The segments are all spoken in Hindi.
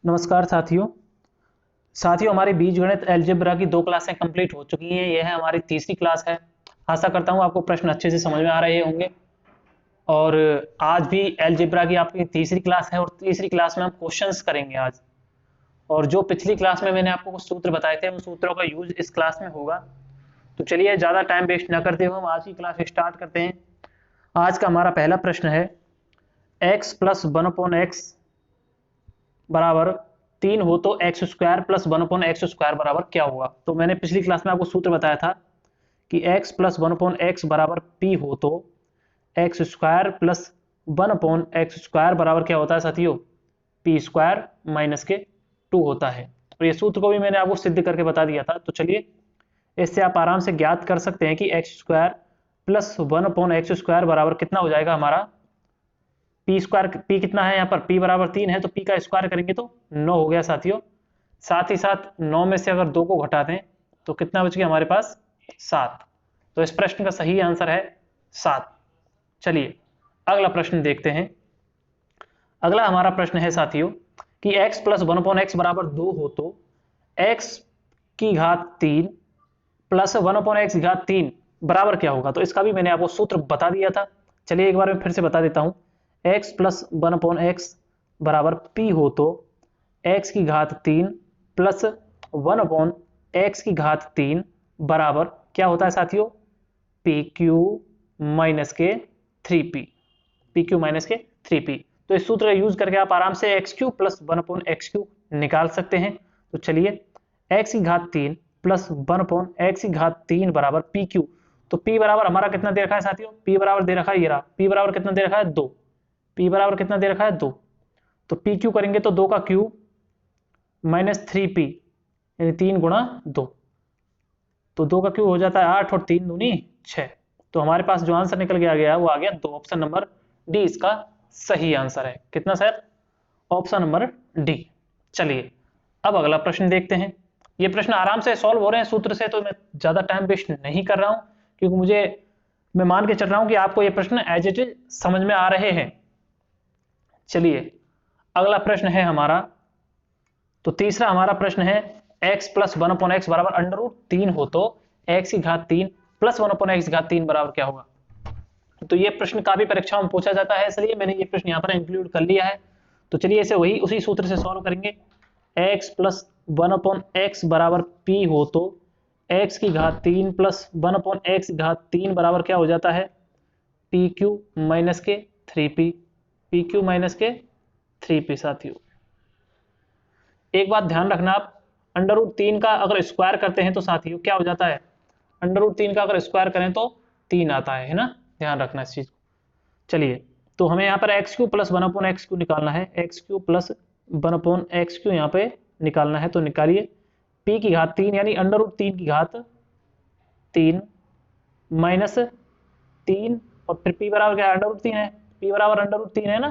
नमस्कार साथियों हमारी बीजगणित अलजेब्रा की 2 क्लासें कंप्लीट हो चुकी हैं। यह हमारी तीसरी क्लास है। आशा करता हूं आपको प्रश्न अच्छे से समझ में आ रहे होंगे। और आज भी अलजेब्रा की आपकी तीसरी क्लास है और तीसरी क्लास में हम क्वेश्चंस करेंगे आज। और जो पिछली क्लास में मैंने आपको कुछ सूत्र बताए थे उन सूत्रों का यूज इस क्लास में होगा। तो चलिए ज़्यादा टाइम वेस्ट न करते हुए हम आज की क्लास स्टार्ट करते हैं। आज का हमारा पहला प्रश्न है x + 1/x बराबर 3 हो तो x square plus 1/x square बराबर क्या होगा। तो मैंने पिछली क्लास में आपको सूत्र बताया था कि x + 1/x बराबर p हो तो x square plus 1/x square बराबर क्या होता है साथियों, p स्क्वायर माइनस के 2 होता है। और ये सूत्र को भी मैंने आपको सिद्ध करके बता दिया था। तो चलिए इससे आप आराम से ज्ञात कर सकते हैं कि x square plus 1/x square बराबर कितना हो जाएगा हमारा पी स्क्वायर। पी कितना है यहाँ पर, पी बराबर 3 है तो पी का स्क्वायर करेंगे तो 9 हो गया साथियों। साथ ही साथ 9 में से अगर 2 को घटा दें तो कितना बच गया हमारे पास, 7। तो इस प्रश्न का सही आंसर है 7। चलिए अगला प्रश्न देखते हैं। अगला हमारा प्रश्न है साथियों कि x + 1/x बराबर 2 हो तो x की घात 3 प्लस 1/x की घात 3 बराबर क्या होगा। तो इसका भी मैंने आपको सूत्र बता दिया था। चलिए एक बार मैं फिर से बता देता हूं। x + 1/x बराबर p हो तो x की घात 3 प्लस 1/x की घात 3 बराबर क्या होता है साथियों, pq माइनस के 3p। pq माइनस के 3p। तो इस सूत्र का यूज करके आप आराम से x³ प्लस 1/x³ निकाल सकते हैं। तो चलिए x की घात 3 प्लस 1/x की घात 3 बराबर pq। तो p बराबर हमारा कितना दे रखा है साथियों, p बराबर दे रखा है ये रहा, p बराबर कितना दे रखा है 2। p बराबर कितना दे रखा है 2। तो pq करेंगे तो 2 का क्यूब माइनस 3p यानी 3 गुणा 2। तो 2 का क्यूब हो जाता है 8 और 3 दूनी 6। तो हमारे पास जो आंसर निकल के आ गया वो आ गया 2। ऑप्शन नंबर डी इसका सही आंसर है। कितना सर, ऑप्शन नंबर डी। चलिए अब अगला प्रश्न देखते हैं। ये प्रश्न आराम से सॉल्व हो रहे हैं सूत्र से, तो मैं ज्यादा टाइम वेस्ट नहीं कर रहा हूं क्योंकि मैं मान के चल रहा हूं कि आपको ये प्रश्न एज इट इज समझ में आ रहे हैं। चलिए अगला प्रश्न है हमारा, तो तीसरा हमारा प्रश्न है x + 1/x बराबर √3 हो तो x की घात 3 प्लस 1/x की घात 3 बराबर क्या होगा। तो ये प्रश्न काफी परीक्षाओं में पूछा जाता है, इसलिए मैंने ये प्रश्न यहाँ पर इंक्लूड कर लिया है। तो चलिए इसे उसी सूत्र से सॉल्व करेंगे। x + 1/x बराबर p हो तो x की घात 3 प्लस 1/x की घात 3 बराबर क्या हो जाता है, pq माइनस के 3p। pq माइनस के 3p साथियों एक बात ध्यान रखना, आप √3 का अगर स्क्वायर करते हैं तो साथियों क्या हो जाता है, √3 का अगर स्क्वायर करें तो 3 आता है ना, ध्यान रखना इस चीज को। चलिए तो हमें यहाँ पर x³ प्लस 1/x³ निकालना है। x³ प्लस 1/x³ यहाँ पे निकालना है। तो निकालिए p की घात 3 यानी √3 की घात 3 माइनस 3 और फिर p बराबर क्या है, √3 है। p बराबर √3 है ना,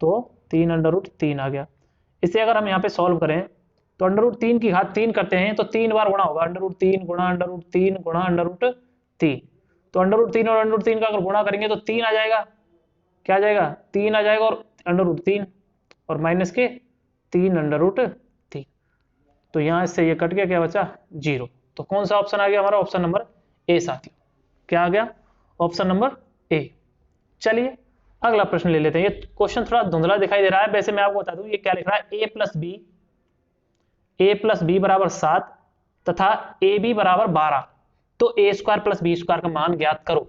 तो 3 आ गया। इसे अगर हम यहाँ पे सॉल्व करें तो √3 की घात 3 करते हैं तो 3 बार गुणा होगा, √3 गुणा √3 गुणा √3। तो √3 और √3 का अगर गुणा करेंगे तो 3 आ जाएगा। क्या आ जाएगा, 3 आ जाएगा और √3 और माइनस के 3 तो यहाँ इससे ये कट गया, क्या बचा 0। तो कौन सा ऑप्शन आ गया हमारा, ऑप्शन नंबर ए साथियों। क्या आ गया, ऑप्शन नंबर ए। चलिए अगला प्रश्न ले लेते हैं। ये क्वेश्चन थोड़ा धुंधला दिखाई दे रहा है, वैसे मैं आपको बता दूं ये क्या लिख रहा है, a प्लस बी बराबर 7 तथा ए बी बराबर 12 तो a² प्लस बी स्क्वायर का मान ज्ञात करो।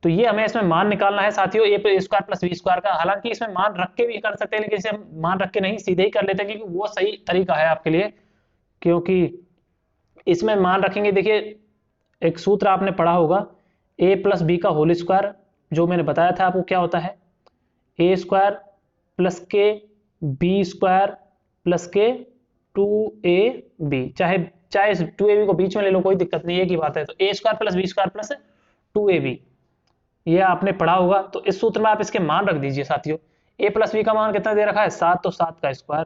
तो ये हमें इसमें मान निकालना है साथियों, a² प्लस बी स्क्वायर का। हालांकि इसमें मान रख के भी कर सकते हैं, लेकिन इसे हम मान रख के नहीं सीधे ही कर लेते हैं क्योंकि वो सही तरीका है आपके लिए। क्योंकि इसमें मान रखेंगे, देखिए एक सूत्र आपने पढ़ा होगा a प्लस बी का होल स्क्वायर, जो मैंने बताया था आपको क्या होता है, a² प्लस के बी स्क्वायर प्लस के 2ab। चाहे 2ab को बीच में ले लो कोई दिक्कत नहीं है, एक ही बात है। तो a² plus B square plus 2ab ये आपने पढ़ा होगा। तो इस सूत्र में आप इसके मान रख दीजिए साथियों। a प्लस बी का मान कितना दे रखा है 7, तो 7 का स्क्वायर।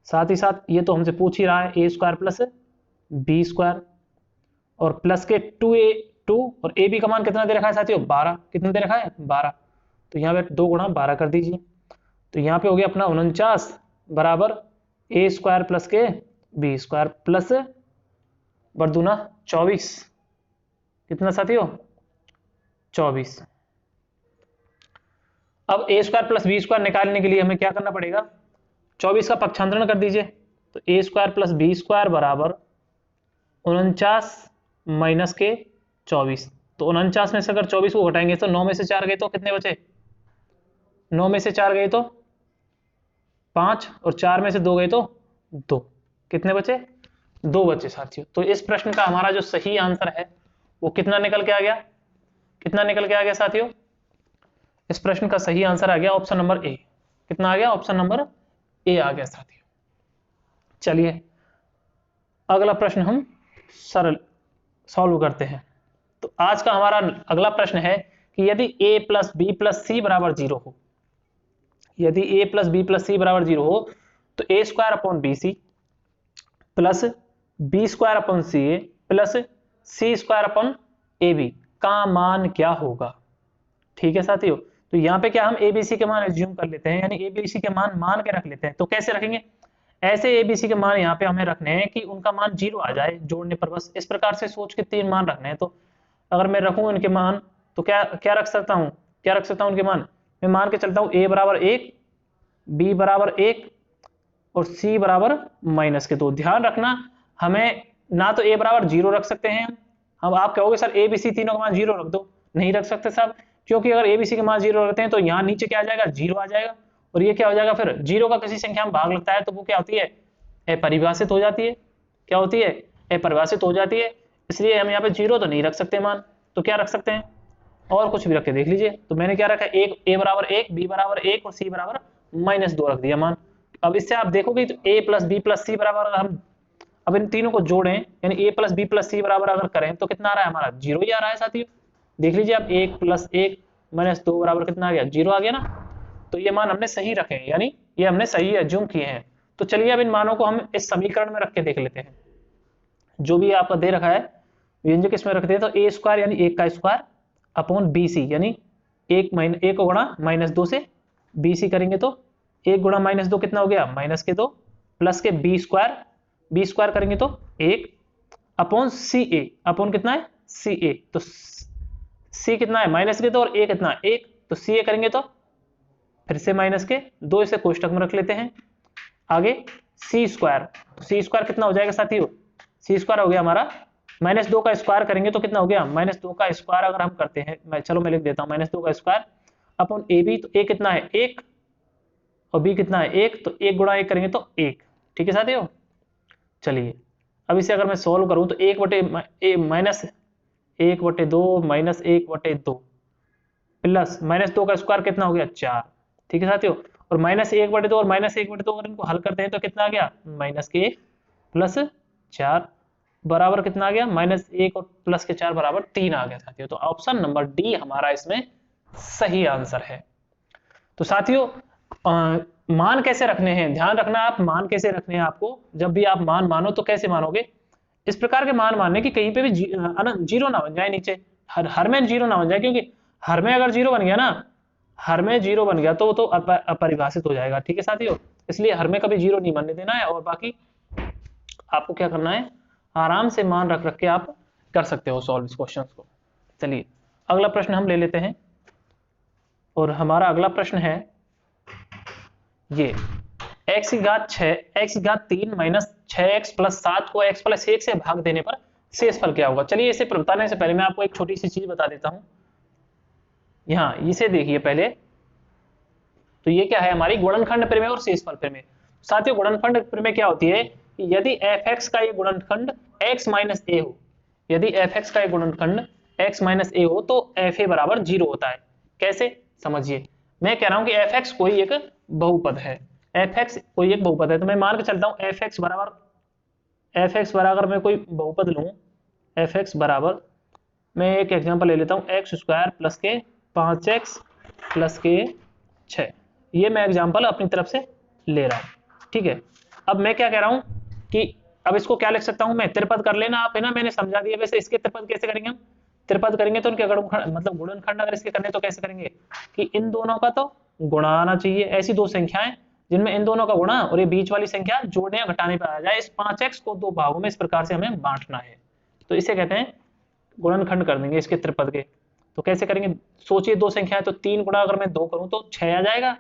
साथ ही साथ ये तो हमसे पूछ ही रहा है a² प्लस बी स्क्वायर और प्लस के 2 और ए बी का मान कितना दे रखा है साथियों 12। कितना दे रखा है 12। तो यहाँ पे 2 गुणा 12 कर दीजिए। तो यहाँ पे हो गया अपना 49 बराबर ए स्क्वायर प्लस के बी स्क्वायर प्लस बरदूना 24। कितना साथियों? 24। अब ए स्क्वायर प्लस बी स्क्वायर निकालने के लिए हमें क्या करना पड़ेगा? 24 का पक्षांतरण कर दीजिए, तो A square plus B square बराबर 49 माइनस के 24। तो 49 में से अगर 24 को घटाएंगे तो 9 में से 4 गए तो कितने बचे? 9 में से 4 गए तो 5 और 4 में से 2 गए तो 2। कितने बचे? 2 बचे साथियों। तो इस प्रश्न का हमारा जो सही आंसर है वो कितना निकल के आ गया? कितना निकल के आ गया साथियों? इस प्रश्न का सही आंसर आ गया ऑप्शन नंबर ए। कितना आ गया? ऑप्शन नंबर ए आ गया साथियों। चलिए अगला प्रश्न हम सरल सॉल्व करते हैं। तो आज का हमारा अगला प्रश्न है कि यदि a plus B plus C बराबर 0 हो, यदि a plus B plus C बराबर 0 हो तो A square upon B C plus B square upon C A plus C square upon A B का मान क्या होगा? ठीक है साथियों, तो यहाँ पे क्या हम एबीसी के मान एज्यूम कर लेते हैं, यानी एबीसी के मान के रख लेते हैं। तो कैसे रखेंगे? ऐसे एबीसी के मान यहाँ पे हमें रखने हैं कि उनका मान 0 आ जाए जोड़ने पर, बस इस प्रकार से सोच के 3 मान रखने हैं। तो अगर मैं रखूं इनके मान तो क्या क्या रख सकता हूँ? क्या रख सकता हूँ उनके मान? मैं मान के चलता हूँ a बराबर 1, b बराबर 1 और c बराबर -2। ध्यान रखना हमें ना तो a बराबर 0 रख सकते हैं हम। आप कहोगे सर ए बी सी तीनों का मान 0 रख दो। नहीं रख सकते साहब, क्योंकि अगर एबीसी के मान 0 रखते हैं तो यहाँ नीचे क्या आ जाएगा? 0 आ जाएगा। और ये क्या हो जाएगा फिर? 0 का किसी संख्या में भाग लगता है तो वो क्या होती है? अपरिभाषित हो जाती है। क्या होती है? अपरिभाषित हो जाती है। इसलिए हम यहाँ पे 0 तो नहीं रख सकते मान, तो क्या रख सकते हैं? और कुछ भी रख के देख लीजिए। तो मैंने क्या रखा? ए बराबर 1, बी बराबर 1 और सी बराबर -2 रख दिया मान। अब इससे आप देखोगे तो a plus B plus C बराबर, हम अब इन तीनों को जोड़ें यानी a plus B plus C बराबर अगर करें तो कितना आ रहा है? हमारा 0 ही आ रहा है साथियों। देख लीजिए आप, 1 प्लस 1 -2 बराबर कितना आ गया? 0 आ गया ना। तो ये मान हमने सही रखे हैं, यानी ये हमने सही एज्यूम किए हैं। तो चलिए अब इन मानों को हम इस समीकरण में रख के देख लेते हैं। जो भी आपका दे रखा है व्यंजक इसमें रखते हैं। तो ए स्क्वायर यानी 1 का स्क्वायर अपॉन बी सी यानी 1 को गुणा -2 से बी सी करेंगे तो 1 गुणा -2 कितना हो गया? -2 प्लस के बी स्क्वायर करेंगे तो 1 अपॉन सी ए, अपॉन कितना है? सी ए। तो सी कितना है? -2 और ए कितना? 1। तो सी ए करेंगे तो फिर से -2, इसे कोष्टक में रख लेते हैं। आगे सी स्क्वायर, तो सी स्क्वायर कितना हो जाएगा साथियों? सी स्क्वायर हो गया हमारा -2 का स्क्वायर करेंगे तो कितना हो गया? -2 का स्क्वायर अगर हम करते हैं, मैं लिख देता हूँ -2 का स्क्वायर अपॉन ए बी। तो ए कितना है? 1 और बी कितना है? 1। तो 1 गुणा 1 करेंगे तो 1। ठीक है साथियों। चलिए अब इसे अगर मैं सोल्व करूं तो 1/2 प्लस -2 का स्क्वायर कितना हो गया? 4। ठीक है साथियों। और -1/2 और -1/2 अगर इनको हल करते हैं तो कितना आ गया? -के प्लस 4 बराबर कितना आ गया? -1 और प्लस के 4 बराबर 3 आ गया साथियों। तो ऑप्शन नंबर डी हमारा इसमें सही आंसर है। तो साथियों मान कैसे रखने हैं? ध्यान रखना आप, मान कैसे रखने हैं आपको। जब भी आप मान मानो तो कैसे मानोगे? इस प्रकार के मान मानने की कहीं पे भी जीरो ना बन जाए नीचे, हर में जीरो ना बन जाए, क्योंकि हर में अगर जीरो बन गया ना, हर में जीरो बन गया तो वो तो अपरिभाषित हो जाएगा। ठीक है साथियों, इसलिए हर में कभी जीरो नहीं बनने देना है। और बाकी आपको क्या करना है? आराम से मान रख के आप कर सकते हो सॉल्व इस क्वेश्चन को। चलिए अगला प्रश्न हम ले लेते हैं। और हमारा अगला प्रश्न है ये x की घात 3 माइनस 6x प्लस 7 को x प्लस 1 से भाग देने पर शेष फल क्या होगा? चलिए इसे बताने से पहले मैं आपको एक छोटी सी चीज बता देता हूं। यहाँ इसे देखिए पहले, तो ये क्या है? हमारी गुणनखंड प्रमेय और शेषफल प्रमेय। साथियों गुणनखंड प्रमेय क्या होती है कि यदि fx का ये गुणनखंड x माइनस ए हो, यदि fx का ये गुणनखंड x माइनस ए हो तो fa बराबर 0 होता है। कैसे? समझिए, मैं कह रहा हूं कि fx कोई एक बहुपद है, fx कोई एक बहुपद है। तो मैं मान के चलता हूं fx बराबर मैं कोई बहुपद लूं, fx बराबर मैं एक एग्जांपल ले लेता हूं x² प्लस के 5x प्लस के 6। ये मैं एग्जांपल अपनी तरफ से ले रहा हूं। ठीक है, अब मैं क्या कह रहा हूं कि अब इसको क्या लिख सकता हूं मैं? त्रिपद कर लेना आप, है ना, मैंने समझा दिया। वैसे इसके त्रिपद कैसे करेंगे हम? त्रिपद करेंगे तो उनके मतलब गुणनखंड अगर इसके करने तो कैसे करेंगे कि इन दोनों का तो गुणा आना चाहिए। ऐसी दो संख्याएं जिनमें इन दोनों का गुणा और ये बीच वाली संख्या जोड़ने या घटाने पर आ जाए। इस 5x को दो भागों में इस प्रकार से हमें बांटना है, तो इसे कहते हैं गुणनखंड कर देंगे इसके त्रिपद के। तो कैसे करेंगे, सोचिए दो संख्या है तो 3 गुणा अगर मैं 2 करूं तो 6 आ जाएगा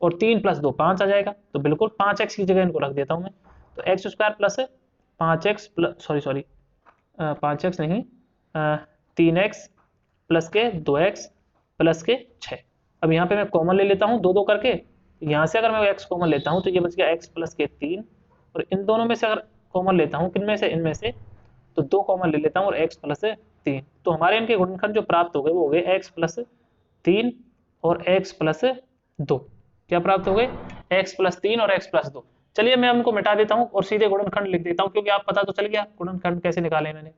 और 3 + 2 5 आ जाएगा। तो बिल्कुल 5x की जगह इनको रख देता हूं मैं, तो x square plus 5x plus 5x नहीं 3x प्लस के 2x प्लस के 6। अब यहाँ पे मैं कॉमन ले लेता हूँ 2 2 करके, यहाँ से अगर मैं x कॉमन लेता हूँ तो ये बच गया x प्लस के 3, और इन दोनों में से अगर कॉमन लेता हूँ किनमें से, इनमें से, तो 2 कॉमन ले लेता हूँ और x प्लस 3। तो हमारे इनके गुणनखंड जो प्राप्त हो गए वो हो गए x प्लस 3 और x प्लस 2। क्या प्राप्त हो गए, x प्लस 3 और x प्लस 2। चलिए मैं उनको मिटा देता हूँ और सीधे गुणनखंड लिख देता हूँ, क्योंकि आप पता तो चल गया गुणनखंड कैसे निकाले मैंने।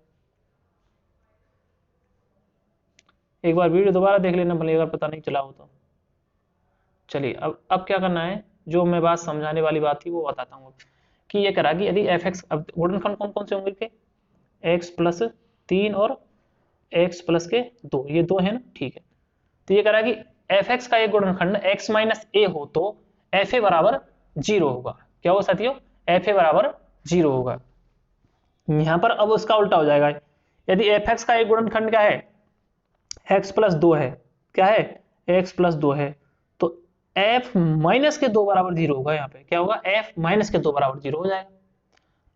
एक बार वीडियो दोबारा देख लेना भले अगर पता नहीं चला हो तो। चलिए अब क्या करना है, जो मैं बात समझाने वाली बात थी वो बताता हूँ कि ये करा कि यदि fx, अब गुणनखंड कौन कौन से होंगे के, x प्लस 3 और x प्लस के 2, ये 2 है ना, ठीक है। तो ये करा कि fx का एक गुणनखंड x माइनस ए हो तो fa बराबर 0 होगा। क्या होगा साथियों, fa बराबर 0 होगा। यहां पर अब उसका उल्टा हो जाएगा, यदि fx का एक गुणनखंड क्या है, x प्लस 2 है, क्या है, x प्लस 2 है, तो f माइनस के 2 बराबर 0 होगा। यहाँ पे क्या होगा, f माइनस के 2 बराबर 0 हो जाएगा।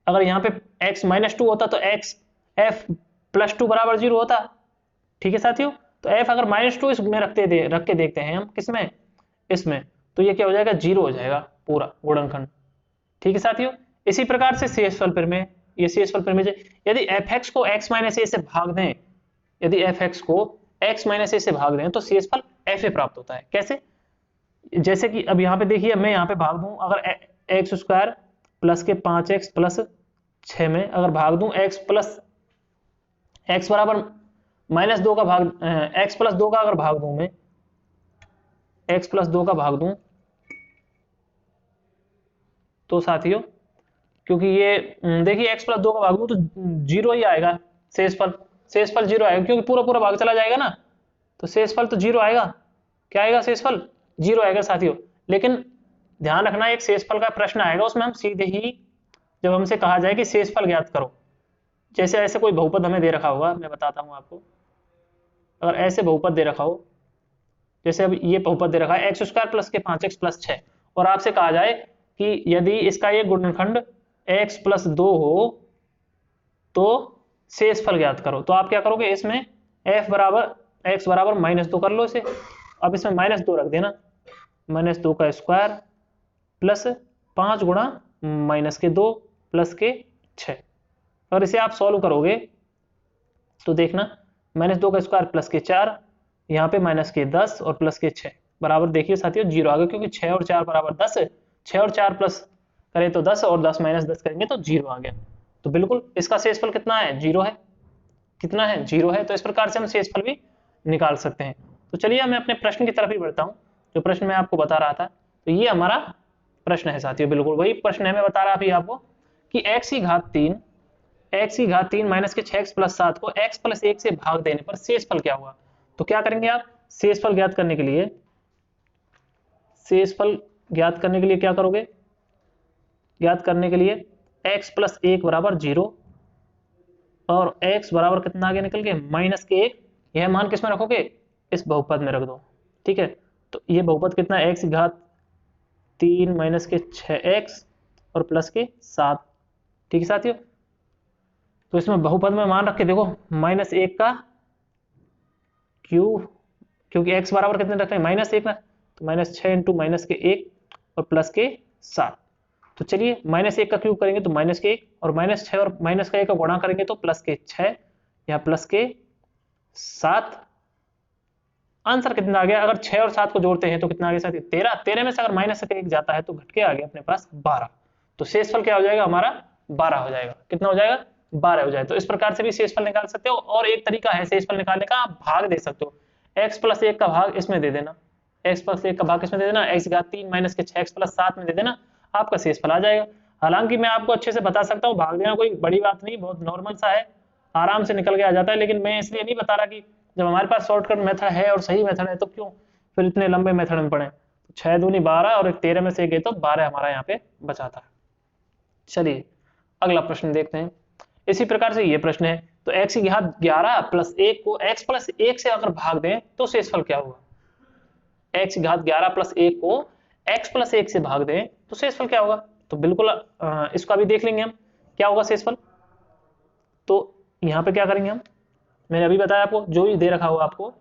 अगर यहाँ पे x माइनस 2 होता तो f प्लस 2 बराबर 0 होता, ठीक है साथियों। तो f अगर -2 इसमें रख के देखते हैं हम, किसमें, इसमें, तो ये क्या हो जाएगा, 0 हो जाएगा पूरा गुणनखंड, ठीक है साथियों। इसी प्रकार से शेषफल में, ये शेषफल में यदि fx को x माइनस ए से भाग दें, यदि fx को x माइनस ए से भाग दें तो शेषफल fa प्राप्त होता है। कैसे, जैसे कि अब यहाँ पे देखिए मैं यहाँ पे भाग दूं, अगर x स्क्वायर प्लस के 5x प्लस 6 में अगर भाग दूं x प्लस x बराबर -2 का भाग, x प्लस 2 का अगर भाग दूं मैं, x प्लस 2 का भाग दूं तो साथियों, क्योंकि ये देखिए x प्लस 2 का भाग दूं तो 0 ही आएगा शेषफल 0 आएगा, क्योंकि पूरा पूरा भाग चला जाएगा ना, तो शेषफल तो 0 आएगा। क्या आएगा, शेषफल 0 आएगा साथियों। लेकिन ध्यान रखना, एक शेषफल का प्रश्न आएगा उसमें हम सीधे ही, जब हमसे कहा जाए कि शेषफल ज्ञात करो, जैसे ऐसे कोई बहुपद हमें दे रखा होगा, मैं बताता हूं आपको, अगर ऐसे बहुपद दे रखा हो, जैसे अब ये बहुपद दे रखा है x स्क्वायर प्लस के 5x प्लस 6, और आपसे कहा जाए कि यदि इसका ये गुणनखंड x प्लस 2 हो तो शेषफल ज्ञात करो, तो आप क्या करोगे, इसमें x बराबर -2 कर लो इसे। अब इसमें -2 रख देना, -2 का स्क्वायर प्लस 5 गुणा -2 प्लस के 6। और इसे आप सॉल्व करोगे तो देखना, -2 का स्क्वायर प्लस के 4, यहाँ पे -10 और प्लस के 6 बराबर, देखिए साथियों 0 आ गया, क्योंकि 6 और 4 बराबर 10, 6 और 4 प्लस करें तो 10 और 10 - 10 करेंगे तो 0 आ गया। तो बिल्कुल इसका शेषफल कितना है, 0 है। कितना है, 0 है। तो इस प्रकार से हम शेषफल भी निकाल सकते हैं। तो चलिए मैं अपने प्रश्न की तरफ ही बढ़ता हूँ, जो प्रश्न मैं आपको बता रहा था। तो ये हमारा प्रश्न है साथियों, बिल्कुल वही प्रश्न है, मैं बता रहा अभी आपको कि x की घात 3 माइनस के 6x प्लस 7 को x प्लस 1 से भाग देने पर शेषफल क्या हुआ। तो क्या करेंगे आप, शेषफल ज्ञात करने के लिए क्या करोगे, ज्ञात करने के लिए x प्लस 1 बराबर 0 और x बराबर कितना आगे निकल गए, -1, यह मान किस में रखोगे, इस बहुपद में रख दो, ठीक है। तो ये बहुपद कितना है, x की घात 3 माइनस के 6x और प्लस के 7, ठीक है साथियों। तो इसमें बहुपद में मान रख के देखो, -1 का क्यूब, क्योंकि x बराबर कितने रखते हैं, -1 ना, तो -6 इंटू -1 और प्लस के 7। तो चलिए -1 का क्यूब करेंगे तो -1 और -6 और -1 का गुणा करेंगे तो प्लस के 6 या प्लस के 7। आंसर कितना आ गया, अगर 6 और 7 को जोड़ते हैं तो कितना आ गया साथी, 13 में से अगर -1 जाता है तो घट के आ गया अपने पास 12। तो शेषफल क्या हो जाएगा हमारा, 12 हो जाएगा। कितना हो जाएगा, 12 हो जाए। तो इस प्रकार से भी शेषफल निकाल सकते हो। और एक तरीका है शेषफल निकालने का, आप भाग दे सकते हो, x प्लस 1 का भाग इसमें दे देना, x प्लस 1 का भाग इसमें दे देना, x घात 3 माइनस के 6x प्लस 7 में दे देना, आपका शेषफल आ जाएगा। हालांकि मैं आपको अच्छे से बता सकता हूँ, भाग देना कोई बड़ी बात नहीं, बहुत नॉर्मल सा है, आराम से निकल के आ जाता है। लेकिन मैं इसलिए नहीं बता रहा कि जब हमारे पास शॉर्टकट मेथड है और सही मेथड है तो क्यों फिर इतने लंबे मेथड में पढ़े। 6 दूनी 12 और 13 में से 1 गए तो 12 हमारा यहाँ पे बचा था। चलिए अगला प्रश्न देखते हैं। इसी प्रकार से ये प्रश्न है, तो x की घात 11 प्लस 1 को x प्लस 1 से अगर भाग दें तो शेषफल क्या होगा? x की घात 11 प्लस 1 को x प्लस 1 से भाग दें तो शेषफल क्या होगा? तो बिल्कुल इसको अभी देख लेंगे हम क्या होगा शेषफल। तो यहाँ पे क्या करेंगे हम, मैंने अभी बताया आपको, जो भी दे रखा होगा आपको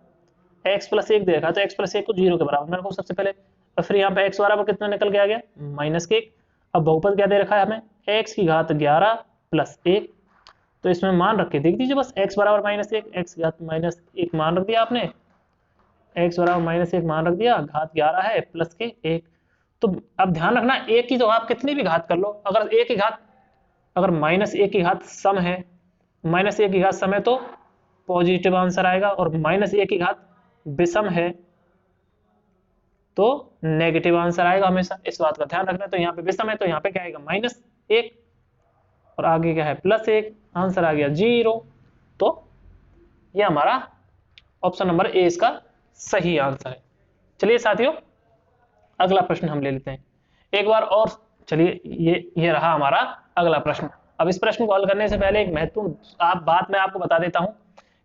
x प्लस 1 दे रखा है तो x प्लस 1 को 0 के बराबर मैंने को सबसे पहले, और फिर यहाँ पे x बराबर कितना निकल के आ गया माइनस के 1। अब बहुपद क्या दे रखा है हमें, x की घात 11 प्लस 1, तो इसमें मान रख के देख दीजिए बस, x बराबर माइनस 1, x की घात माइनस 1 मान रख दिया आपने, x बराबर माइनस 1 मान रख दिया, घात 11 है प्लस के 1। तो अब ध्यान रखना, एक की तो आप कितनी भी घात कर लो, अगर एक की घात, अगर माइनस 1 की घात सम है, माइनस 1 की घात सम है तो पॉजिटिव आंसर आएगा, और माइनस 1 की घात विषम है तो नेगेटिव आंसर आएगा हमेशा, इस बात का ध्यान रखना। तो यहाँ पे विषम है तो यहाँ पे क्या आएगा माइनस 1, और आगे क्या है प्लस 1, आंसर आ गया 0। तो ये हमारा ऑप्शन नंबर ए इसका सही आंसर है। चलिए साथियों अगला प्रश्न हम ले लेते हैं एक बार और। चलिए ये रहा हमारा अगला प्रश्न। अब इस प्रश्न को हल करने से पहले एक महत्वपूर्ण बात मैं आपको बता देता हूं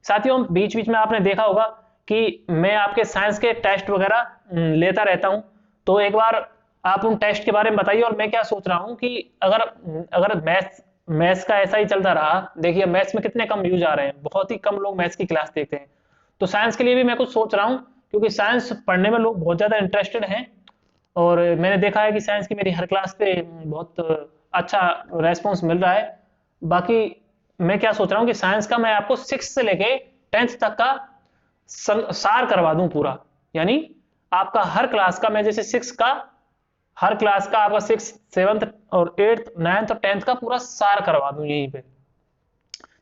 साथियों, बीच बीच में आपने देखा होगा कि मैं आपके साइंस के टेस्ट वगैरह लेता रहता हूं, तो एक बार आप उन टेस्ट के बारे में बताइए। और मैं क्या सोच रहा हूं कि अगर मैथ्स का ऐसा ही चलता रहा, देखिए मैथ्स में कितने कम व्यूज आ रहे हैं, बहुत ही कम लोग मैथ्स की क्लास देखते हैं, तो साइंस के लिए भी मैं कुछ सोच रहा हूं, क्योंकि साइंस पढ़ने में लोग बहुत ज्यादा इंटरेस्टेड हैं, और मैंने देखा है कि साइंस की मेरी हर क्लास पे बहुत अच्छा रेस्पॉन्स मिल रहा है। बाकी मैं क्या सोच रहा हूँ कि साइंस का मैं आपको 6 से लेके 10th तक का सार करवा दूं पूरा, यानी आपका हर क्लास का, मैं जैसे 6 का, हर क्लास का आपका 6, 7th और 8th 9th और 10th का पूरा सार करवा दूं यहीं पे।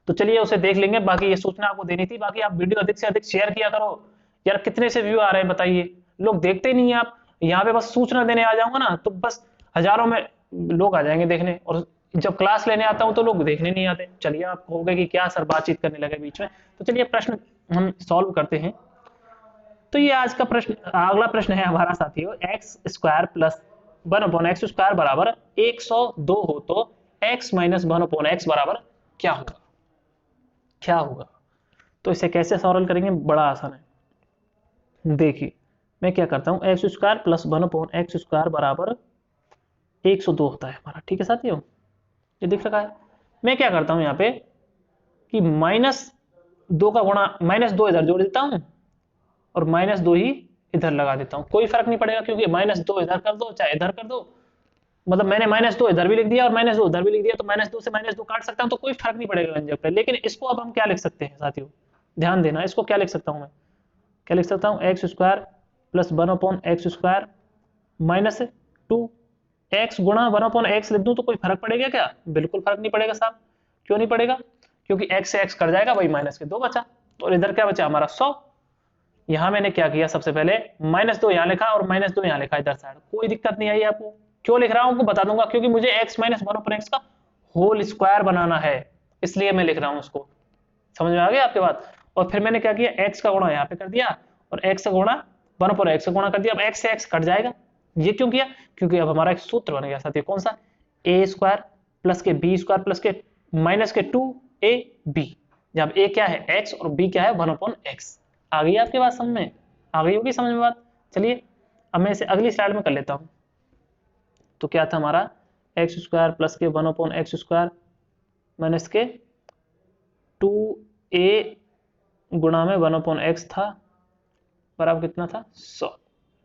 तो चलिए उसे देख लेंगे, बाकी ये सूचना आपको देनी थी। बाकी आप वीडियो अधिक से अधिक शेयर किया करो यार, कितने से व्यू आ रहे हैं बताइए, लोग देखते ही नहीं है। आप यहाँ पे बस सूचना देने आ जाऊंगा ना तो बस हजारों में लोग आ जाएंगे देखने, और जब क्लास लेने आता हूं तो लोग देखने नहीं आते। चलिए आप कहोगे कि क्या सर बातचीत करने लगे बीच में, तो चलिए प्रश्न हम सॉल्व करते हैं। तो ये आज का प्रश्न, अगला प्रश्न है हमारा साथियों, x square plus 1/x square बराबर 102 हो तो x माइनस 1/x बराबर क्या होगा? क्या होगा? तो इसे कैसे सॉल्व करेंगे, बड़ा आसान है। देखिए मैं क्या करता हूं, x square plus 1/x square बराबर 102 होता है हमारा, ठीक है साथियों, ये दिख रखा है। मैं क्या करता हूं यहाँ पे कि -2 का गुणा, -2 इधर जोड़ देता हूं और -2 ही इधर लगा देता हूं, कोई फर्क नहीं पड़ेगा, क्योंकि -2 इधर कर दो चाहे इधर कर दो, मतलब मैंने -2 इधर भी लिख दिया और -2 उधर भी लिख दिया, तो -2 से -2 काट सकता हूं, तो कोई फर्क नहीं पड़ेगा व्यंजक पे। लेकिन इसको अब हम क्या लिख सकते हैं साथियों, ध्यान देना, इसको क्या लिख सकता हूं मैं, क्या लिख सकता हूं, x square plus 1/x square minus 2x गुणा 1/x लिख दूं तो कोई फर्क पड़ेगा क्या? बिल्कुल फर्क नहीं पड़ेगा साहब। क्यों नहीं पड़ेगा? क्योंकि x से x कट जाएगा, वही -2 बचा, और इधर क्या बचा हमारा 100। यहां मैंने क्या किया, सबसे पहले -2 यहां लिखा और -2 यहां लिखा इधर साइड, कोई दिक्कत नहीं आई आपको। क्यों लिख रहा हूं आपको बता दूंगा, क्योंकि मुझे x माइनस 1/x का होल स्क्वायर बनाना है, इसलिए मैं लिख रहा हूं उसको। समझ में आ गया आपके बात? और फिर मैंने क्या किया, x का गुणा यहाँ पे कर दिया और x का गुणा 1/x का गुणा कर दिया। अब x से x कट जाएगा, ये क्यों किया? क्योंकि अब हमारा एक सूत्र बन गया साथियों, कौन सा, a स्क्वायर प्लस के b स्क्वायर प्लस के माइनस के 2ab, जब a क्या है x और b क्या है 1/x। आ गई आपके बात समझ में, आ गई होगी समझ में बात। चलिए अब मैं इसे अगली स्लाइड में कर लेता हूं। तो क्या था हमारा, एक्स स्क्वायर प्लस के 1/x स्क्वायर माइनस के 2a गुणा में 1/x था, बराबर कितना था 100,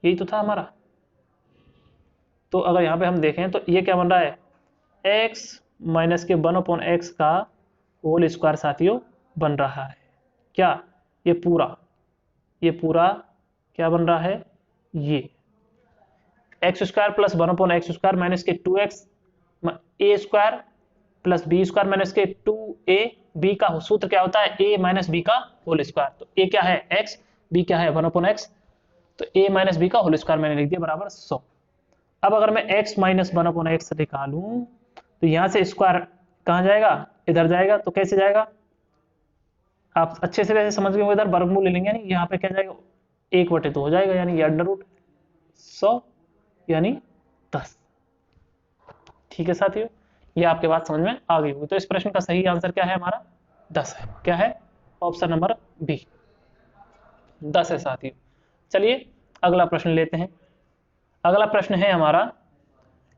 यही तो था हमारा। तो अगर यहाँ पे हम देखें तो ये क्या बन रहा है, x माइनस के 1/x का होल स्क्वायर साथियों बन रहा है। क्या ये पूरा क्या बन रहा है, ये x square plus 1/x square minus के 2x a square plus b square minus के 2ab का सूत्र क्या होता है, a माइनस b का होल स्क्वायर। तो a क्या है x, b क्या है 1/x, तो a माइनस b का होल स्क्वायर मैंने लिख दिया बराबर 100। अब अगर मैं x माइनस 1/x निकालूं तो यहां से स्क्वायर कहां जाएगा, इधर जाएगा, तो कैसे जाएगा आप अच्छे से वैसे समझ गए, इधर वर्गमूल ले लेंगे, यानी यहाँ पे क्या जाएगा 1/2 हो जाएगा, यानी ये अंडर रूट 100 यानी 10। ठीक है साथियों, ये आपके बात समझ में आ गई होगी। तो इस प्रश्न का सही आंसर क्या है हमारा 10 है। क्या है? ऑप्शन नंबर बी 10 है साथियों। चलिए अगला प्रश्न लेते हैं। अगला प्रश्न है हमारा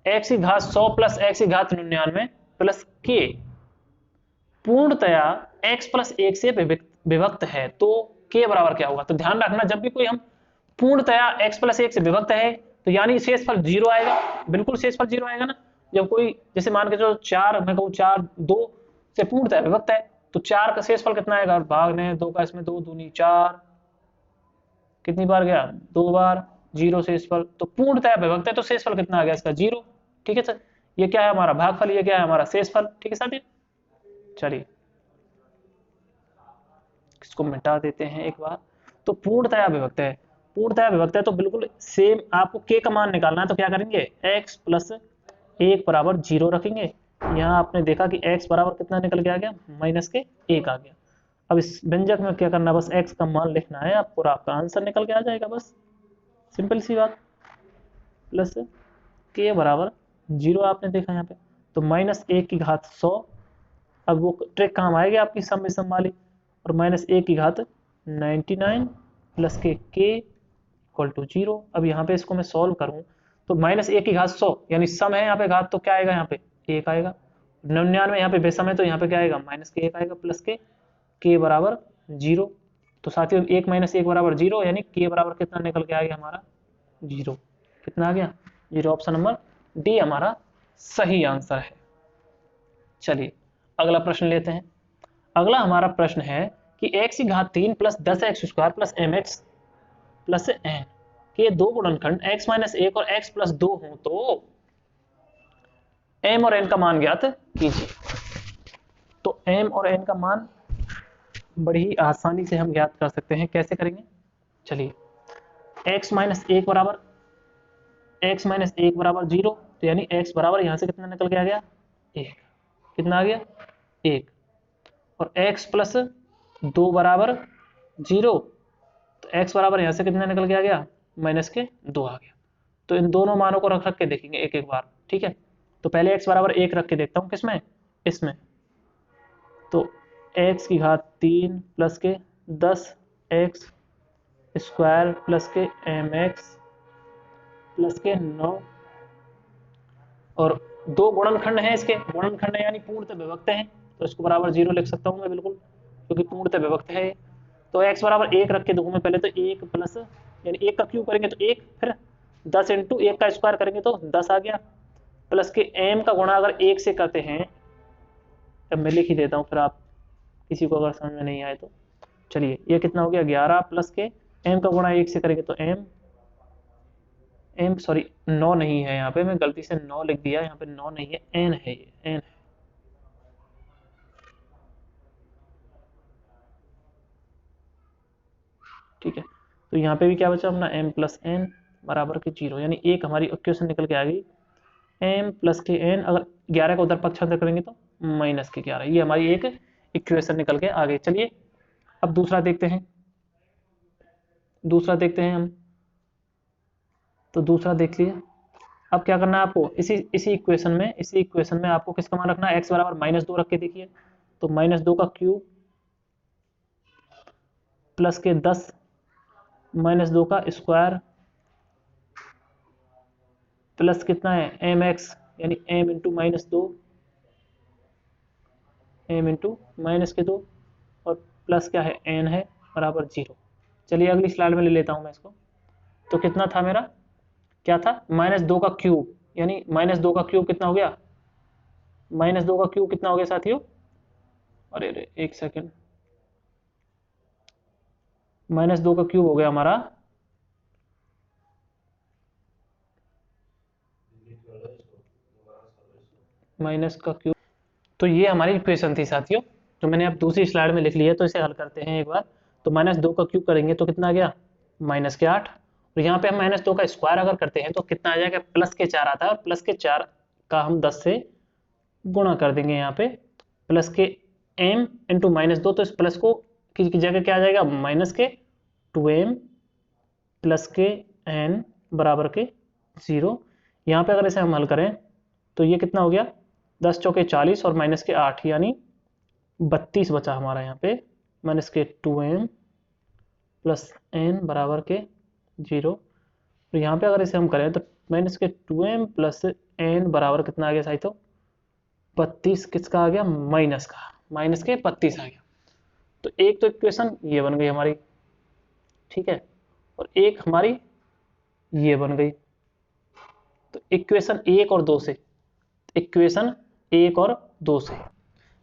x की घात 100 प्लस x की घात 99 प्लस k पूर्णतया x प्लस 1 से विभक्त है तो k बराबर क्या होगा? तो ध्यान रखना, जब भी कोई हम पूर्णतया x प्लस 1 से विभक्त है तो यानी शेषफल 0 आएगा। बिल्कुल शेषफल 0 आएगा ना। जब कोई जैसे मान के जो 4 मैं कहूँ 4 2 से पूर्णतया विभक्त है तो 4 का शेषफल कितना आएगा? भाग ने 2 का, इसमें 2 दूनी 4, कितनी बार गया? 2 बार। 0 शेषफल, तो पूर्णतया विभक्त है तो शेषफल कितना आ गया इसका? 0। ठीक है सर, ये क्या है हमारा भागफल, ये क्या है हमारा शेषफल। ठीक है साथी, चलिए इसको मिटा देते हैं एक बार। तो पूर्णतया विभक्त है, पूर्णतया विभक्त है तो बिल्कुल सेम आपको k का मान निकालना है। तो क्या करेंगे? x प्लस 1 बराबर 0 रखेंगे। यहाँ आपने देखा कि x बराबर कितना निकल के आ गया? माइनस के 1 आ गया। अब इस व्यंजक में क्या करना है? बस x का मान लिखना है आपको और आपका आंसर निकल के आ जाएगा। बस सिंपल सी बात। प्लस k बराबर 0 आपने देखा यहाँ पे, तो माइनस 1 की घात 100। अब वो ट्रिक काम आएगी आपकी सम विषम वाली। और माइनस 1 की घात 99 प्लस के इक्वल टू 0। अब यहाँ पे इसको मैं सॉल्व करूँ तो माइनस 1 की घात 100 यानी सम है यहाँ पे घात, तो क्या आएगा यहाँ पे? 1 आएगा। 99 यहाँ पे बेसम है तो यहाँ पे क्या आएगा? माइनस के 1 आएगा प्लस के बराबर 0। तो साथियों 1 माइनस 1 बराबर 0 यानी के बराबर कितना निकल के आ गया हमारा? 0। कितना आ गया? 0। ऑप्शन नंबर डी हमारा सही आंसर है। चलिए अगला प्रश्न लेते हैं। अगला हमारा प्रश्न है कि x की घात 3 plus 10x square plus mx plus n के दो गुणनखंड x माइनस 1 और x प्लस 2 हो तो m और n का मान ज्ञात कीजिए। तो m और n का मान बड़ी ही आसानी से हम ज्ञात कर सकते हैं। कैसे करेंगे? चलिए x माइनस 1 बराबर 0, तो यानी x बराबर यहां से कितना निकल के आ गया? 1। कितना आ गया? 1। और x प्लस 2 बराबर 0, तो x बराबर यहां से कितना निकल के आ गया? माइनस के 2 आ गया। तो इन दोनों मानों को रख के देखेंगे एक एक बार। ठीक है, तो पहले x बराबर 1 रख के देखता हूं। किसमें? इसमें। तो x की घात 3 प्लस के 10x स्क्वायर प्लस के mx प्लस के 9 और दो गुणनखंड है, इसके गुणनखंड है यानी पूर्णतः विभक्त हैं, तो इसको बराबर 0 लिख सकता हूं मैं बिल्कुल, क्योंकि पूर्णतः विभक्त है। तो x बराबर 1 रख के देखूं मैं पहले। तो 1 प्लस यानी 1 का क्यूब करेंगे तो 1, फिर 10 इंटू 1 का स्क्वायर करेंगे तो 10 आ गया, प्लस के m का गुणा अगर 1 से करते हैं, अब मैं लिख ही देता हूँ फिर आप किसी को अगर समझ में नहीं आए तो। चलिए ये कितना हो गया? 11 प्लस के m का गुणा 1 से करेंगे तो m सॉरी 9 नहीं है यहाँ पे, मैं गलती से 9 लिख दिया, यहाँ पे 9 नहीं है, n है, ये n है। ठीक है, तो यहाँ पे भी क्या बचा अपना m प्लस n बराबर के 0, यानी एक हमारी इक्वेशन निकल के आ गई। m प्लस के n, अगर 11 का उधर पक्षांतर करेंगे तो माइनस के 11, ये हमारी एक इक्वेशन निकल के आ गई। चलिए अब दूसरा देखते हैं, दूसरा देखते हैं हम। तो दूसरा देख लिए। अब क्या करना है आपको? इसी इक्वेशन में आपको किसका मान रखना है? x बराबर -2 रख के देखिए। तो -2 का क्यूब प्लस के 10 -2 का स्क्वायर प्लस कितना है? mx यानी m इंटू -2, m इंटू -2 और प्लस क्या है? n है बराबर 0। चलिए अगली स्लाइड में ले लेता हूं मैं इसको। तो कितना था मेरा? क्या था? -2 का क्यूब, यानी -2 का क्यूब कितना हो गया? -2 का क्यूब कितना हो गया साथियों? अरे अरे एक सेकेंड, -2 का क्यूब हो गया हमारा माइनस का क्यूब। तो ये हमारी इक्वेशन थी साथियों, जो मैंने अब दूसरी स्लाइड में लिख ली है। तो इसे हल करते हैं एक बार। तो -2 का क्यूब करेंगे तो कितना आ गया? -8। और यहाँ पे हम -2 का स्क्वायर अगर करते हैं तो कितना आ जाएगा? प्लस के 4 आता है, और प्लस के 4 का हम 10 से गुणा कर देंगे यहाँ पे। प्लस के m इंटू -2, तो इस प्लस को की जगह क्या आ जाएगा? माइनस के 2m प्लस के n बराबर के 0। यहाँ पे अगर इसे हम हल करें तो ये कितना हो गया, 10 चौके 40 और माइनस के 8 यानी 32 बचा हमारा यहाँ पे, माइनस के 2m प्लस n बराबर के 0। तो यहाँ पे अगर इसे हम करें तो माइनस के 2m प्लस n बराबर कितना आ गया साथियों, 32। किसका आ गया, माइनस का, माइनस के 32 आ गया। तो एक तो इक्वेशन ये बन गई हमारी, ठीक है, और एक हमारी ये बन गई। तो इक्वेशन 1 और 2 से, इक्वेशन 1 और 2 से,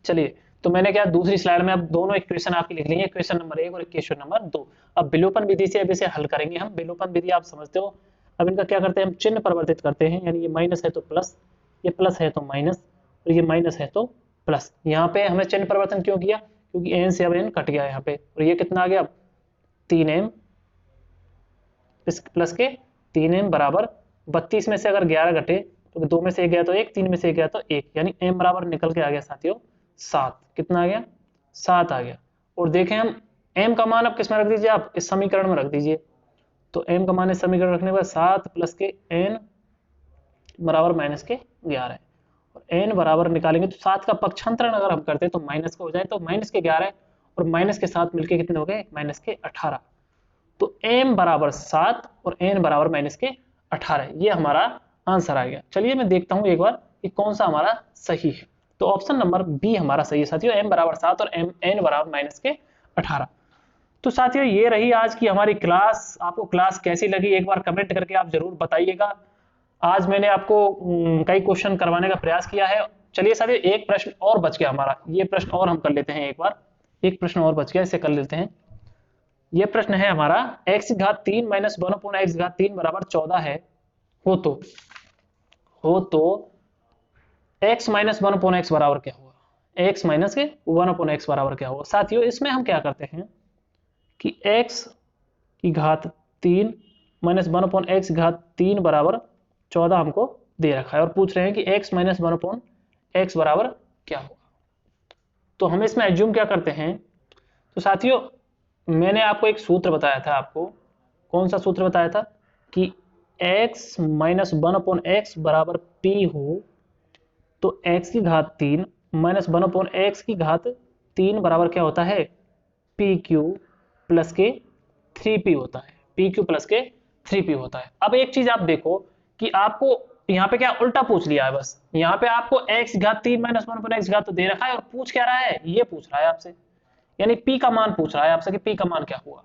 चलिए तो मैंने क्या दूसरी स्लाइड में अब दोनों इक्वेशन आपकी लिख ली है, इक्वेशन नंबर 1 और इक्वेशन नंबर 2। अब विलोपन विधि से अब इसे हल करेंगे हम। विलोपन विधि आप समझते हो। अब इनका क्या करते हैं, हम चिन्ह परिवर्तित करते हैं, यानी ये माइनस है तो प्लस, ये प्लस है तो माइनस, और ये माइनस है तो प्लस। यहाँ पे हमें चिन्ह परिवर्तन क्यों किया, क्योंकि एन से अब एन कट गया यहाँ पे, और ये कितना आ गया 3m प्लस के 3m बराबर 32 में से अगर 11 घटे तो 2 में से 1 गया तो 1, 3 में से 1 गया तो 1, यानी m बराबर निकल के आ गया साथियों 7। कितना आ गया, 7 आ गया। और देखें हम m का मान अब किस में रख दीजिए, आप इस समीकरण में रख दीजिए। तो m का मान इस समीकरण रखने के बाद 7 प्लस के n बराबर माइनस के 11 है, और n बराबर निकालेंगे तो 7 का पक्षांतरण अगर हम करते हैं तो माइनस का हो जाए, तो माइनस के 11 और माइनस के 7 मिलके कितने हो गए, माइनस के 18। तो m बराबर 7 और n बराबर माइनस के 18, ये हमारा आंसर आ गया। चलिए मैं देखता हूं एक बार कि कौन सा हमारा सही है। तो ऑप्शन नंबर बी हमारा सही है साथियों, m बराबर 7 और n बराबर माइनस के 18। तो साथियों ये रही आज की हमारी क्लास। आपको क्लास कैसी लगी एक बार कमेंट करके आप जरूर बताइएगा। आज मैंने आपको कई क्वेश्चन करवाने का प्रयास किया है। चलिए साथियों एक प्रश्न और बच गया हमारा, ये प्रश्न और हम कर लेते हैं एक बार। एक प्रश्न और बच गया, इसे कर लेते हैं। ये प्रश्न है हमारा, x घात 3 माइनस 1/x घात 3 बराबर 14 है, हो तो x माइनस 1/x बराबर क्या होगा, x माइनस के 1/x बराबर क्या होगा। साथियों इसमें हम क्या करते हैं कि x की घात 3 माइनस 1/x घात 3 बराबर 14 हमको दे रखा है, और पूछ रहे हैं कि x माइनस 1/x बराबर क्या होगा। तो हम इसमें एज्यूम क्या करते हैं, तो साथियों मैंने आपको एक सूत्र बताया था, आपको कौन सा सूत्र बताया था कि x माइनस 1/x बराबर p हो तो x की घात 3 माइनस 1/x की घात 3 बराबर क्या होता है, pq प्लस के 3p होता है, pq प्लस के 3p होता है। अब एक चीज आप देखो कि आपको यहाँ पे क्या उल्टा पूछ लिया है, बस यहाँ पे आपको x घात 3 माइनस 1/x घात तो दे रखा है, और पूछ क्या रहा है, ये पूछ रहा है आपसे, यानी p का मान पूछ रहा है आपसे कि p का मान क्या हुआ।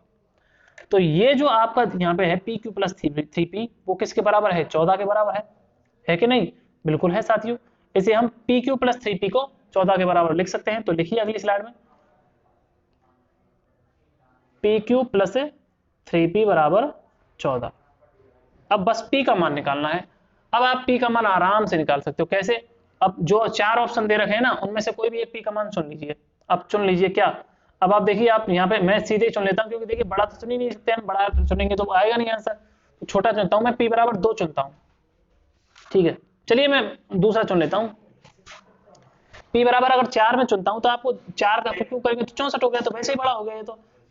तो ये जो आपका यहाँ पे है pq प्लस 3p, वो किसके बराबर है, 14 के बराबर है कि नहीं, बिल्कुल है साथियों। इसे हम pq प्लस 3p को 14 के बराबर लिख सकते हैं। तो लिखिए अगली स्लाइड में, pq प्लस 3p बराबर 14। अब बस p का मान निकालना है। अब आप p का मान आराम से निकाल सकते हो, कैसे, अब जो 4 ऑप्शन दे रखे हैं ना उनमें से कोई भी एक p का मान चुन लीजिए। अब चुन लीजिए क्या, अब आप देखिए, आप यहाँ पे मैं सीधे चुन लेता हूँ, क्योंकि देखिए बड़ा तो चुन ही नहीं सकते हम, बड़ा चुनेंगे तो आएगा नहीं आंसर, तो छोटा चुनता हूँ मैं, p बराबर 2 चुनता हूँ, ठीक है। चलिए मैं दूसरा चुन लेता हूँ, p बराबर अगर 4 में चुनता हूँ तो आपको 4 का क्यों करेंगे तो 64 हो गया, तो वैसे ही बड़ा हो गया ये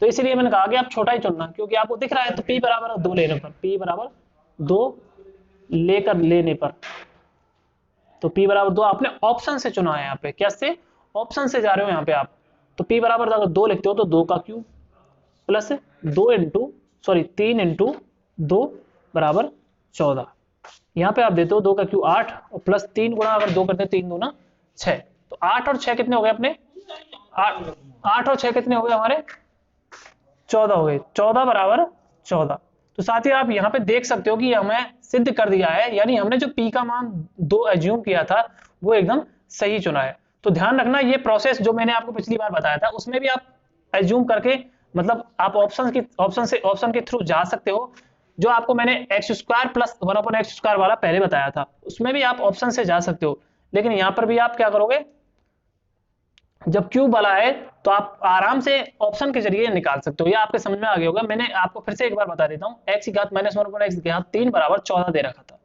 तो इसीलिए मैंने कहा कि आप छोटा ही चुनना, क्योंकि आपको दिख रहा है। तो p बराबर 2 लेने पर, p बराबर 2 लेने पर, तो p बराबर 2 आपने ऑप्शन से चुना है, यहाँ पे क्या से, ऑप्शन से जा रहे हो यहाँ पे आप। तो p बराबर अगर 2 लिखते हो तो 2 का क्यूब प्लस 3 इंटू 2 बराबर 14। यहाँ पे आप देते हो 2 का क्यूब 8 और प्लस 3 गुणा अगर 2 करते हैं 3 दूना 6, तो 8 और 6 कितने हो गए अपने, 8 और 6 कितने हो गए हमारे, 14 हो गए, 14 बराबर 14। तो साथियों आप यहाँ पे देख सकते हो कि हमें सिद्ध कर दिया है, यानी हमने जो p का मान 2 एज्यूम किया था वो एकदम सही चुना है। तो ध्यान रखना, ये प्रोसेस जो मैंने आपको पिछली बार बताया था उसमें भी आप एज्यूम करके, मतलब आप ऑप्शन के थ्रू जा सकते हो। जो आपको मैंने एक्स स्क्वायर प्लस 1/x² वाला पहले बताया था उसमें भी आप ऑप्शन से जा सकते हो, लेकिन यहाँ पर भी आप क्या करोगे, जब क्यूब वाला है तो आप आराम से ऑप्शन के जरिए निकाल सकते हो। ये आपके समझ में आ गया होगा। मैंने आपको फिर से एक बार बता देता हूँ, x की घात माइनस 1/x की घात 3 बराबर 14 दे रखा था,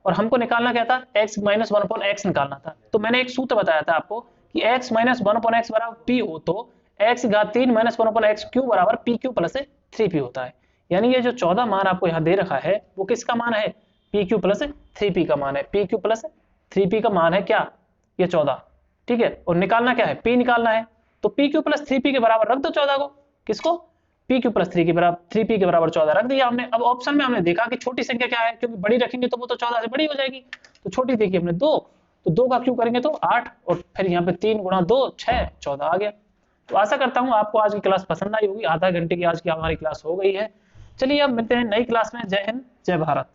और हमको निकालना क्या था, x माइनस 1/x निकालना था। तो मैंने एक सूत्र बताया था आपको कि x माइनस 1/x बराबर p हो तो x की घात 3 माइनस 1/x क्यूब बराबर pq प्लस 3p होता है। यानी ये जो 14 मान आपको यहाँ दे रखा है वो किसका मान है, पी क्यू प्लस 3p का मान है, पी क्यू प्लस 3p का मान है क्या, ये 14, ठीक है। और निकालना क्या है, p निकालना है, तो पी क्यू प्लस 3p के बराबर रख दो 14 को, किसको, पी क्यू प्लस 3 के बराबर 3p के बराबर 14 रख दिया हमने। अब ऑप्शन में हमने देखा कि छोटी संख्या क्या है, क्योंकि बड़ी रखेंगे तो वो तो 14 से बड़ी हो जाएगी, तो छोटी देखी हमने 2, तो 2 का क्यों करेंगे तो 8, और फिर यहाँ पे 3 गुणा 2 6, 14 आ गया। तो आशा करता हूँ आपको आज की क्लास पसंद आई होगी, आधा घंटे की आज की हमारी क्लास हो गई है। चलिए अब मिलते हैं नई क्लास में। जय हिंद, जय भारत।